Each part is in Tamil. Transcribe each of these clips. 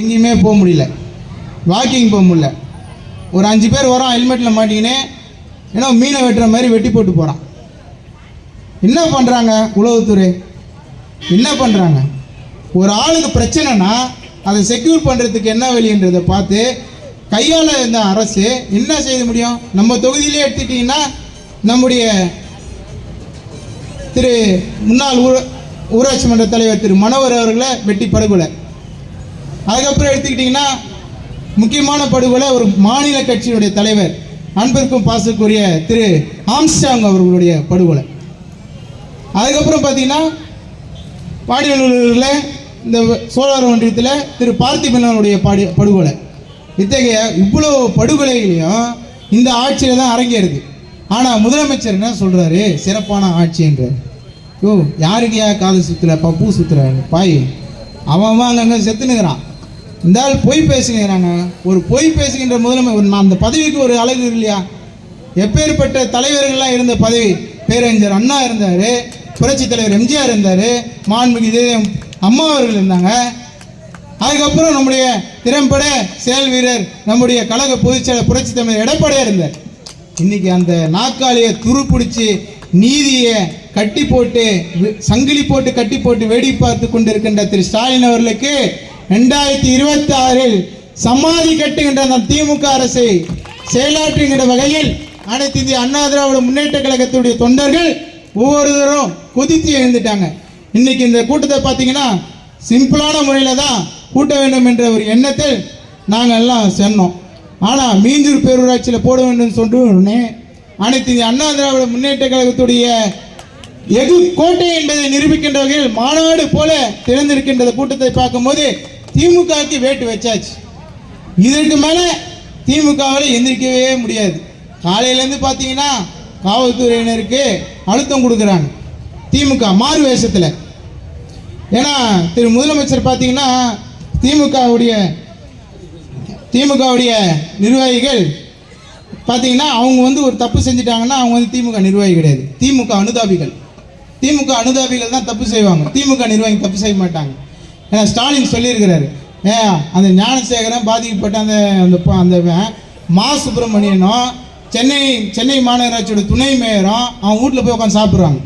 எங்கேயுமே போக முடியல, வாக்கிங் போக முடியல. ஒரு 5 பேர் வரோம், ஹெல்மெட்டில் மாட்டிக்கினே ஏன்னா மீனை வெட்டுற மாதிரி வெட்டி போட்டு போகிறான். என்ன பண்ணுறாங்க உளவுத்துறை? என்ன பண்ணுறாங்க? ஒரு ஆளுக்கு பிரச்சனைனா அதை செக்யூர் பண்ணுறதுக்கு என்ன வழின்றதை பார்த்து கையால் இந்த அரசு என்ன செய்ய முடியும்? நம்ம தொகுதியிலே எடுத்துக்கிட்டிங்கன்னா நம்முடைய திரு முன்னாள் ஊராட்சி மன்ற தலைவர் திரு மனோகர் அவர்களை வெட்டி படுகொலை. அதுக்கப்புறம் எடுத்துக்கிட்டிங்கன்னா முக்கியமான படுகொலை ஒரு மாநில கட்சியினுடைய தலைவர் அன்பிற்கும் பாசத்துக்குரிய திரு ஆம்ஸ்டாங் அவர்களுடைய படுகொலை. அதுக்கப்புறம் பார்த்தீங்கன்னா பாடியலூரில் இந்த சோழர் ஒன்றியத்தில் திரு பார்த்திபனுடைய படுகொலை. இத்தகைய இவ்வளோ படுகொலைகளையும் இந்த ஆட்சியில் தான் அரங்கேறுது. ஆனால் முதலமைச்சர் என்ன சொல்கிறாரு? சிறப்பான ஆட்சின்றார். யாருக்கையா காது சுற்றுல பூ சுற்றுறாரு பாய், அவன் அங்கங்கே செத்துனுங்கிறான். இந்த ஆள் பொய் பேசுகிறாங்க. ஒரு பொய் பேசுகின்ற முதலமைச்சர் அந்த பதவிக்கு ஒரு அழகு இல்லையா? எப்பேற்பட்ட தலைவர்கள்லாம் இருந்த பதவி. பேரறிஞர் அண்ணா இருந்தார், புரட்சி தலைவர் எம்ஜிஆர் இருந்தார், மாண்புமிகு அம்மா அவர்கள் இருந்தாங்க. அதுக்கப்புறம் நம்முடைய திறம்பட செயல் வீரர் நம்முடைய கழக பொதுச்செயலர் புரட்சி தலைவர் எடப்பாடியாக இருந்தார். இன்னைக்கு அந்த நாற்காலியை துருப்பிடிச்சு நீதியை கட்டி போட்டு சங்கிலி போட்டு கட்டி போட்டு வேடி பார்த்து கொண்டிருக்கின்ற திரு ஸ்டாலின் அவர்களுக்கு 2026 சமாதி கட்டுகின்ற அந்த திமுக அரசை செயலாற்றுகின்ற வகையில் அனைத்து இந்திய அண்ணா திராவிட முன்னேற்ற கழகத்துடைய தொண்டர்கள் ஒவ்வொருவரும் கொதித்து எழுந்துட்டாங்க. இன்னைக்கு இந்த கூட்டத்தை பார்த்தீங்கன்னா சிம்பிளான முறையில் தான் கூட்ட வேண்டும் என்ற ஒரு எண்ணத்தில் நாங்கள் எல்லாம் சொன்னோம். ஆனால் மீஞ்சூர் பேரூராட்சியில் போட வேண்டும் சொன்னே அனைத்து இந்திய அண்ணா திராவிட முன்னேற்ற கழகத்துடைய எது கோட்டை என்பதை நிரூபிக்கின்ற வகையில் மாநாடு போல திறந்திருக்கின்ற கூட்டத்தை பார்க்கும்போது திமுகவுக்கு வேட்டு வச்சாச்சு. இதற்கு மேலே திமுகவில் எந்திரிக்கவே முடியாது. காலையிலேருந்து பார்த்தீங்கன்னா காவல்துறையினருக்கு அழுத்தம் கொடுக்குறாங்க திமுக மாறு வேஷத்தில். ஏன்னா திரு முதலமைச்சர் பார்த்தீங்கன்னா திமுகவுடைய நிர்வாகிகள் பார்த்தீங்கன்னா அவங்க ஒரு தப்பு செஞ்சுட்டாங்கன்னா அவங்க திமுக நிர்வாகி கிடையாது, திமுக அனுதாபிகள் தான் தப்பு செய்வாங்க. திமுக நிர்வாகி தப்பு செய்ய மாட்டாங்க. ஏன்னா ஸ்டாலின் சொல்லியிருக்கிறாரு, அந்த ஞானசேகரன் பாதிக்கப்பட்ட அந்த மா சுப்பிரமணியனும் சென்னை மாநகராட்சியோட துணை மேயரும் அவன் வீட்டில் போய் உட்காந்து சாப்பிட்றாங்க.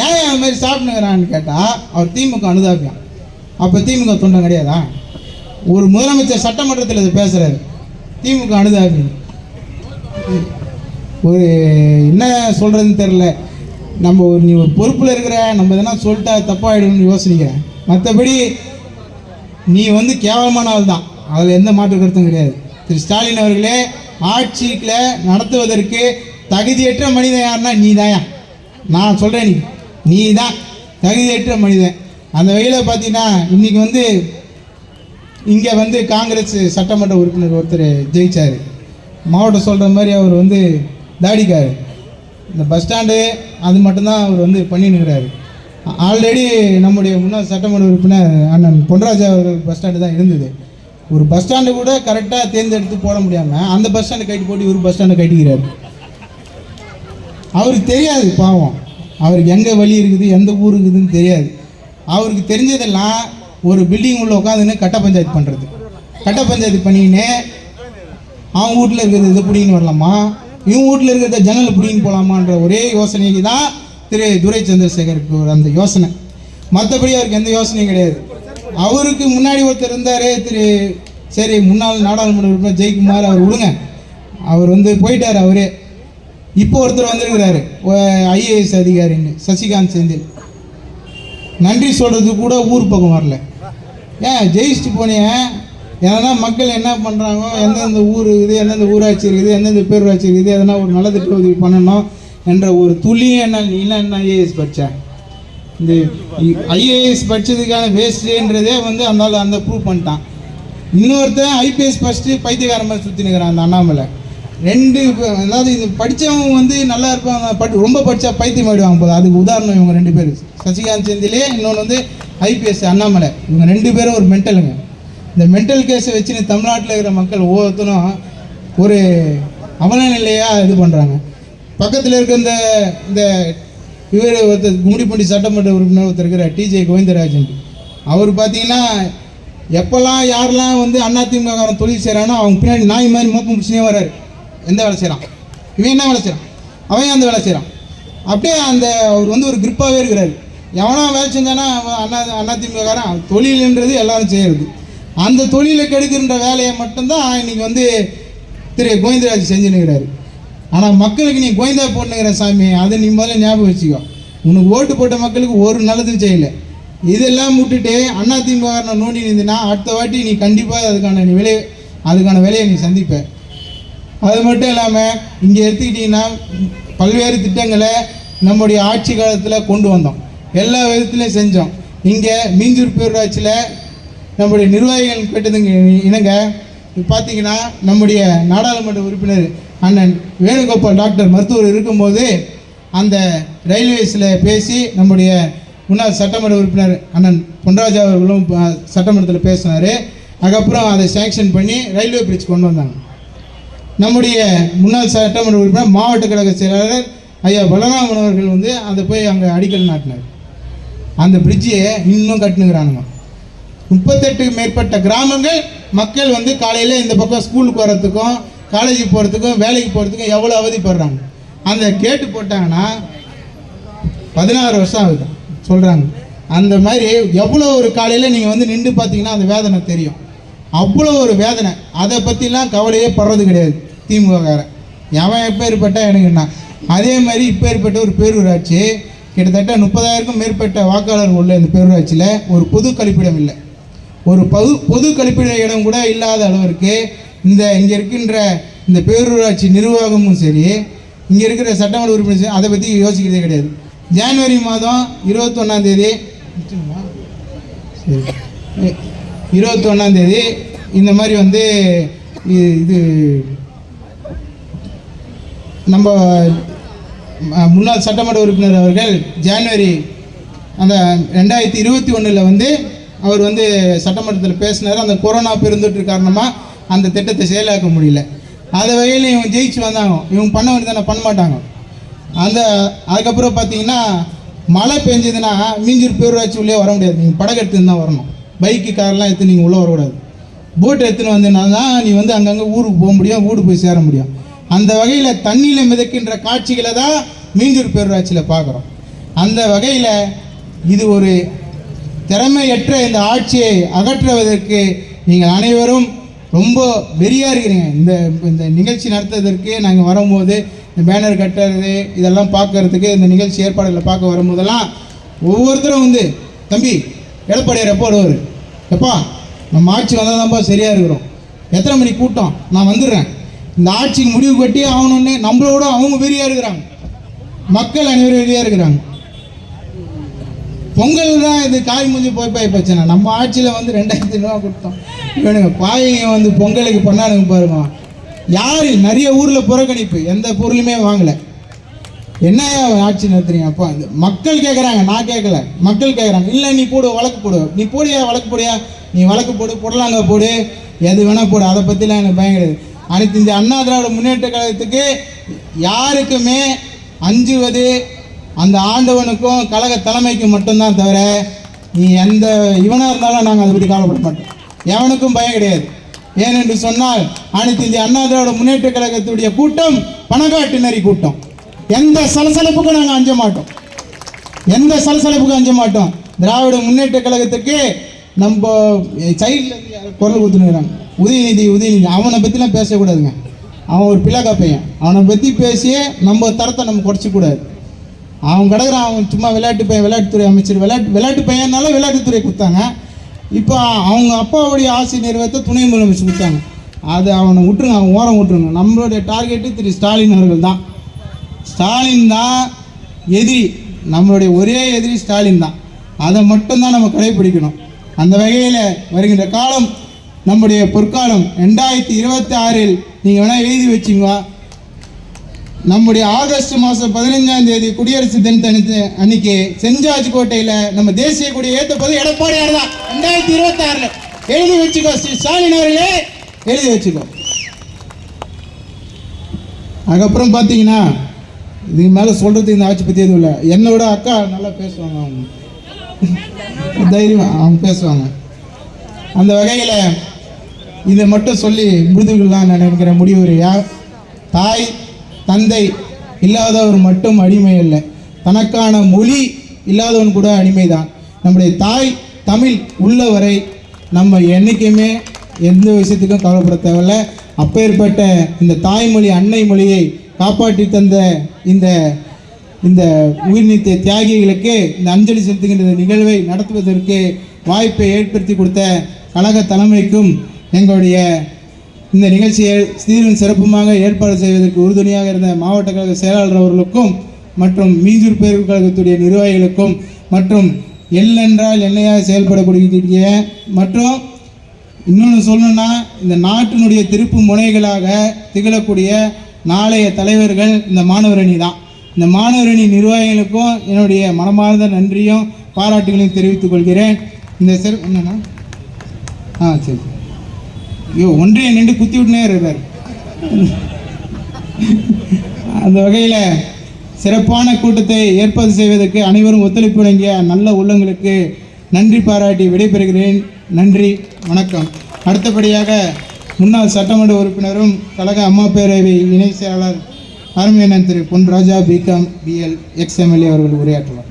ஏன் அந்த மாதிரி சாப்பிட்டுங்கிறான்னு கேட்டால் அவர் திமுக அனுதாபியம். அப்போ திமுக தொண்டம் கிடையாதா? ஒரு முதலமைச்சர் சட்டமன்றத்தில் இது பேசுகிறாரு, திமுக அனுதாபியம். ஒரு என்ன சொல்கிறதுன்னு தெரில. நீ ஒரு பொறுப்பில் இருக்கிற, நம்ம எதனா சொல்லிட்டா தப்பாகிடும்னு யோசிக்கிறேன். மற்றபடி நீ கேவலமான ஆள் தான், அதில் எந்த மாற்று கருத்தும் கிடையாது. திரு ஸ்டாலின் அவர்களே, ஆட்சியில் நடத்துவதற்கு தகுதியற்ற மனிதன் யாருன்னா நீ தாயா. நான் சொல்கிறேன், நீ தான் தகுதியற்ற மனிதன். அந்த வகையில் பார்த்தீங்கன்னா இன்றைக்கி இங்கே காங்கிரஸ் சட்டமன்ற உறுப்பினர் ஒருத்தர் ஜெயிச்சார். மாவட்டம் சொல்கிற மாதிரி அவர் தாடிக்கார். இந்த பஸ் ஸ்டாண்டு அது மட்டும்தான் அவர் பண்ணினுக்கிறாரு. ஆல்ரெடி நம்முடைய முன்னாள் சட்டமன்ற உறுப்பினர் அண்ணன் பொன்ராஜா அவர்கள் பஸ் ஸ்டாண்டு தான் இருந்தது. ஒரு பஸ் ஸ்டாண்டு கூட கரெக்டாக தேர்ந்தெடுத்து போட முடியாமல் அந்த பஸ் ஸ்டாண்டை கட்டி போட்டு இவர் பஸ் ஸ்டாண்டை கட்டிக்கிறார். அவருக்கு தெரியாது, பாவம். அவருக்கு எங்கே வழி இருக்குது, எந்த ஊர் இருக்குதுன்னு தெரியாது. அவருக்கு தெரிஞ்சதெல்லாம் ஒரு பில்டிங் உள்ள உட்காந்துன்னு கட்ட பஞ்சாயத்து பண்ணிக்கின்னு அவன் வீட்டில் இருக்கிறது இதை பிடிங்கின்னு வரலாமா, இவன் வீட்டில் இருக்கிறத ஜன்னலில் பிடிங்கின்னு போகலாமான்ற ஒரே யோசனைக்கு தான் திரு துரை சந்திரசேகருக்கு அந்த யோசனை. மற்றபடி அவருக்கு எந்த யோசனையும் கிடையாது. அவருக்கு முன்னாடி ஒருத்தர் இருந்தார், முன்னாள் நாடாளுமன்ற உறுப்பினர் ஜெயக்குமார், அவர் விடுங்க, அவர் போயிட்டார். அவரே இப்போ ஒருத்தர் வந்திருக்கிறாரு, ஐஏஎஸ் அதிகாரின்னு சசிகாந்த் செந்தில். நன்றி சொல்கிறதுக்கு கூட ஊர் பக்கம் வரல. ஏன் ஜெயிச்சுட்டு போனேன்? ஏன்னா மக்கள் என்ன பண்ணுறாங்க, எந்தெந்த ஊர் இருக்குது, எந்தெந்த ஊராட்சி இருக்குது, எந்தெந்த பேரூராட்சி இருக்குது, எதனா ஒரு நலத்திட்ட உதவி பண்ணணும் என்ற ஒரு துளியும் என்ன ஐஏஎஸ் படித்தேன். இந்த ஐஏஎஸ் படித்ததுக்கான வேஸ்ட்டுன்றதே அந்த ப்ரூவ் பண்ணிட்டான். இன்னொருத்தன் ஐபிஎஸ் படிச்சுட்டு பைத்தியக்கார மாதிரி சுற்றினுக்கிறான் அந்த அண்ணாமலை. அதாவது இது படித்தவங்க நல்லா இருப்பாங்க, ரொம்ப படித்தா பைத்தியம் ஆகிடுவாங்க போது. அதுக்கு உதாரணம் இவங்க 2 பேர், சசிகாந்த் செந்திலே, இன்னொன்று ஐபிஎஸ் அண்ணாமலை. இவங்க 2 பேரும் ஒரு மென்டலுங்க. இந்த மென்டல் கேஸை வச்சுன்னு தமிழ்நாட்டில் இருக்கிற மக்கள் ஒவ்வொருத்தரும் ஒரு அவலநிலையாக இது பண்ணுறாங்க. பக்கத்தில் இருக்க இந்த இவர் ஒருத்தர் கும்மிடிப்பூண்டி சட்டமன்ற உறுப்பினர் ஒருத்தர் இருக்கிற டிஜே கோவிந்தராஜன், அவர் பார்த்தீங்கன்னா எப்போல்லாம் யாரெல்லாம் வந்து அதிமுக தொழில் செய்கிறானோ அவங்க பின்னாடி நாய் மாதிரி மோப்பம் முடிச்சுனே வர்றாரு. எந்த வேலை செய்கிறான், இவன் என்ன வேலை செய்கிறான், அவன் அந்த வேலை செய்கிறான். அப்படியே அந்த அவர் வந்து ஒரு கிரிப்பாகவே இருக்கிறாரு. எவனா வேலை செஞ்சானா அதிமுககாரன். தொழில்ன்றது எல்லாரும் செய்கிறது. அந்த தொழிலை கெடுக்கின்ற வேலையை மட்டும்தான் இன்னைக்கு வந்து திரு கோவிந்தராஜ் செஞ்சுன்னுக்கிறாரு. ஆனால் மக்களுக்கு நீ கோவிந்தா போட்டுங்கிற சாமி, அதை நீ முதல்ல ஞாபகம் வச்சுக்கோ. உனக்கு ஓட்டு போட்ட மக்களுக்கு ஒரு நல்லதும் செய்யலை. இதெல்லாம் விட்டுட்டு அதிமுக நோண்டி நின்றுனா அடுத்த வாட்டி நீ கண்டிப்பாக அதுக்கான விலையை நீ சந்திப்ப. அது மட்டும் இல்லாமல் இங்கே எடுத்துக்கிட்டிங்கன்னா பல்வேறு திட்டங்களை நம்முடைய ஆட்சி காலத்தில் கொண்டு வந்தோம், எல்லா விதத்துலையும் செஞ்சோம். இங்கே மீஞ்சூர் பேரூராட்சியில் நம்முடைய நிர்வாகிகள் கேட்டதுங்க இணங்க பார்த்தீங்கன்னா நம்முடைய நாடாளுமன்ற உறுப்பினர் அண்ணன் வேணுகோபால் டாக்டர் மருத்துவர் இருக்கும்போது அந்த ரயில்வேஸில் பேசி நம்முடைய முன்னாள் சட்டமன்ற உறுப்பினர் அண்ணன் பொன்ராஜா அவர்களும் சட்டமன்றத்தில் பேசினார். அதுக்கப்புறம் அதை சேங்ஷன் பண்ணி ரயில்வே பிரிட்ஜ் கொண்டு வந்தாங்க. நம்முடைய முன்னாள் சட்டமன்ற உறுப்பினர் மாவட்ட கழக செயலாளர் ஐயா பலராமன் அவர்கள் வந்து அதை போய் அங்கே அடிக்கல் நாட்டினார். அந்த பிரிட்ஜையை இன்னும் கட்டுனுங்கிறானுங்க. 38 மேற்பட்ட கிராமங்கள் மக்கள் வந்து காலையில் இந்த பக்கம் ஸ்கூலுக்கு வர்றதுக்கும் காலேஜுக்கு போகிறதுக்கும் வேலைக்கு போகிறதுக்கும் எவ்வளோ அவதிப்படுறாங்க. அந்த கேட்டு போட்டாங்கன்னா 16 வருஷம் ஆகுது சொல்கிறாங்க. அந்த மாதிரி எவ்வளோ ஒரு காலையில் நீங்கள் வந்து நின்று பார்த்தீங்கன்னா அந்த வேதனை தெரியும். அவ்வளோ ஒரு வேதனை. அதை பற்றிலாம் கவலையே படுறது கிடையாது திமுககாரன். எவன் எப்போ ஏற்பட்டா எனக்குன்னா அதே மாதிரி இப்போ ஏற்பட்ட ஒரு பேரூராட்சி கிட்டத்தட்ட 30,000க்கும் மேற்பட்ட வாக்காளர் உள்ள இந்த பேரூராட்சியில் ஒரு பொது கழிப்பிடம் இல்லை. ஒரு பொது கழிப்பிட இடம் கூட இல்லாத அளவிற்கு இங்கே இருக்கின்ற இந்த பேரூராட்சி நிர்வாகமும் சரி, இங்கே இருக்கிற சட்டமன்ற உறுப்பினர் அதை பற்றி யோசிக்கிறதே கிடையாது. ஜனவரி மாதம் 21 இந்த மாதிரி வந்து இது நம்ம முன்னாள் சட்டமன்ற உறுப்பினர் அவர்கள் ஜனவரி அந்த 2021 வந்து அவர் வந்து சட்டமன்றத்தில் பேசினார். அந்த கொரோனா பெருந்தொற்று காரணமாக அந்த திட்டத்தை செயலாக்க முடியல. அந்த வகையில் இவங்க ஜெயிச்சு வந்தாங்க. இவங்க பண்ண வேண்டியதானே பண்ண மாட்டாங்க. அதுக்கப்புறம் பார்த்தீங்கன்னா மழை பெஞ்சதுன்னா மீஞ்சூர் பேரூராட்சி உள்ளே வர முடியாது. நீங்கள் படகு எடுத்துன்னு தான் வரணும். பைக்கு கார்லாம் எடுத்து நீங்கள் உள்ளே வரக்கூடாது. போட் எடுத்துன்னு வந்தேன்னா தான் நீ வந்து அங்கங்கே ஊருக்கு போக முடியும், ஊருக்கு போய் சேர முடியும். அந்த வகையில் தண்ணியில் மிதக்கின்ற காட்சிகளை தான் மீஞ்சூர் பேரூராட்சியில் பார்க்குறோம். அந்த வகையில் இது ஒரு திறமையற்ற இந்த ஆட்சியை அகற்றுவதற்கு நீங்கள் அனைவரும் ரொம்ப வெறியாக இருக்கிறீங்க. இந்த நிகழ்ச்சி நடத்துவதற்கு நாங்கள் வரும்போது இந்த பேனர் கட்டுறது இதெல்லாம் பார்க்கறதுக்கு இந்த நிகழ்ச்சி ஏற்பாடுகளை பார்க்க வரும்போதெல்லாம் ஒவ்வொருத்தரும் வந்து தம்பி எடப்பாடியார் எப்போ வருவார், எப்பா நம்ம ஆட்சி வந்தால் தான்ப்பா சரியாக இருக்கிறோம், எத்தனை மணி கூட்டம் நான் வந்துடுறேன், இந்த ஆட்சிக்கு முடிவு கட்டி ஆகணுன்னு நம்மளோட அவங்க வெறியாக இருக்கிறாங்க. மக்கள் அனைவரும் வெறியாக இருக்கிறாங்க. பொங்கல் தான் இது காய் மூஞ்சி போய் பிரச்சனை. நம்ம ஆட்சியில் வந்து 2,000 ரூபா கொடுத்தோம். இவனுங்க பாயிங்க வந்து பொங்கலுக்கு பண்ணானுங்க பாருங்க. யார் நிறைய ஊரில் புறக்கணிப்பு, எந்த பொருளுமே வாங்கலை. என்ன ஆட்சி நடத்துறீங்க? அப்போ மக்கள் கேட்குறாங்க, நான் கேட்கல, மக்கள் கேட்குறாங்க. இல்லை நீ போடு, வழக்கு போடு, நீ போடியா வழக்கு போடியா, நீ வழக்கு போடு, போடலாங்க போடு, எது வேணால் போடு, அதை பற்றிலாம் எனக்கு பயம் கிடையாது. அனைத்து இந்த அண்ணா திராவிட முன்னேற்ற கழகத்துக்கு யாருக்குமே அஞ்சுவது அந்த ஆண்டவனுக்கும் கழக தலைமைக்கும் மட்டும்தான் தவிர நீ எந்த இவனாக இருந்தாலும் நாங்கள் அதை பற்றி கவலைப்பட மாட்டோம். எவனுக்கும் பயம் கிடையாது. ஏனென்று சொன்னால் அனைத்து இந்திய அண்ணா திராவிட முன்னேற்ற கழகத்துடைய கூட்டம் பணக்காட்டு நெறி கூட்டம். எந்த சலசலப்புக்கும் நாங்கள் அஞ்ச மாட்டோம், எந்த சலசலப்புக்கும் அஞ்ச மாட்டோம். திராவிட முன்னேற்ற கழகத்துக்கு நம்ம சைடில் குரல் கொடுத்துனுக்குறாங்க. உதயநிதி அவனை பற்றிலாம் பேசக்கூடாதுங்க. அவன் ஒரு பிள்ளைக்கா பையன். அவனை பற்றி பேசியே நம்ம தரத்தை நம்ம குறைச்சிக்கூடாது. அவன் கிடக்குறான், அவன் சும்மா விளையாட்டு பையன், விளையாட்டுத்துறை அமைச்சர், விளையாட்டு பையனால விளையாட்டுத்துறை கொடுத்தாங்க. இப்போ அவங்க அப்பாவுடைய ஆட்சி நிறைவேற்ற துணை முதலமைச்சர் கொடுத்தாங்க. அது அவனை விட்டுருங்க, அவன் ஓரம் விட்டுருங்க. நம்மளுடைய டார்கெட்டு திரு ஸ்டாலின் அவர்கள் தான். ஸ்டாலின் தான் எதிரி, நம்மளுடைய ஒரே எதிரி ஸ்டாலின் தான். அதை மட்டும்தான் நம்ம கடைபிடிக்கணும். அந்த வகையில் வருகின்ற காலம் நம்முடைய பொற்காலம் 2026 நீங்கள் வேணால் எழுதி வச்சுங்க. நம்முடைய ஆகஸ்ட் மாதம் 15 குடியரசு தினத்தை அன்னைக்கு செஞ்சாஜ் கோட்டையில் நம்ம தேசிய கொடியை ஏற்றப்போது எடப்பாடியார் தான். 2026 எழுதி வச்சுக்கோ, ஸ்டாலின் அவர்களே எழுதி வச்சுக்கோ. அதுக்கப்புறம் பார்த்தீங்கன்னா இதுக்கு மேலே சொல்கிறது இந்த ஆட்சி பற்றி எதுவும் இல்லை. என்னோட அக்கா நல்லா பேசுவாங்க. அவங்க தைரியம் அவங்க பேசுவாங்க. அந்த வகையில் இதை மட்டும் சொல்லி முடிதுகள்லாம் நான் நினைக்கிற முடிவுரையா, தாய் தந்தை இல்லாதவர் மட்டும் அடிமை அல்ல, தனக்கான மொழி இல்லாதவன் கூட அடிமைதான். நம்முடைய தாய் தமிழ் உள்ளவரை நம்ம என்றைக்குமே எந்த விஷயத்துக்கும் கவலைப்பட தேவையில்லை. அப்பேற்பட்ட இந்த தாய்மொழி அன்னை மொழியை காப்பாற்றி தந்த இந்த இந்த உயிர்நீத்த தியாகிகளுக்கு இந்த அஞ்சலி செலுத்துகின்ற நிகழ்வை நடத்துவதற்கு வாய்ப்பை ஏற்படுத்தி கொடுத்த கழக தலைமைக்கும் எங்களுடைய இந்த நிகழ்ச்சியை சீரும் சிறப்புமாக ஏற்பாடு செய்வதற்கு உறுதுணையாக இருந்த மாவட்ட கழக செயலாளர் அவர்களுக்கும் மற்றும் மீஞ்சூர் பேரூர் கழகத்துடைய நிர்வாகிகளுக்கும் மற்றும் எல்லென்றால் என்னையாக செயல்படக்கூடிய மற்றும் இன்னொன்று சொல்லணும்னா இந்த நாட்டினுடைய திருப்பு முனைகளாக திகழக்கூடிய நாளைய தலைவர்கள் இந்த மாணவரணி தான். இந்த மாணவரணி நிர்வாகிகளுக்கும் என்னுடைய மனமார்ந்த நன்றியும் பாராட்டுகளையும் தெரிவித்துக் கொள்கிறேன். இந்த என்னன்னா சரி ஐயோ ஒன்றைய நின்று குத்தி விட்டுனே இருக்கிறார். அந்த வகையில் சிறப்பான கூட்டத்தை ஏற்பாடு செய்வதற்கு அனைவரும் ஒத்துழைப்பு வழங்கிய நல்ல உள்ளங்களுக்கு நன்றி பாராட்டி விடைபெறுகிறேன். நன்றி, வணக்கம். அடுத்தபடியாக முன்னாள் சட்டமன்ற உறுப்பினரும் கழக அம்மா பேரவை இணை செயலாளர் அருமையண்ணன் திரு பொன் ராஜா பிகாம் பிஎல் எக்ஸ்எம்எல்ஏ அவர்கள் உரையாற்றுவார்.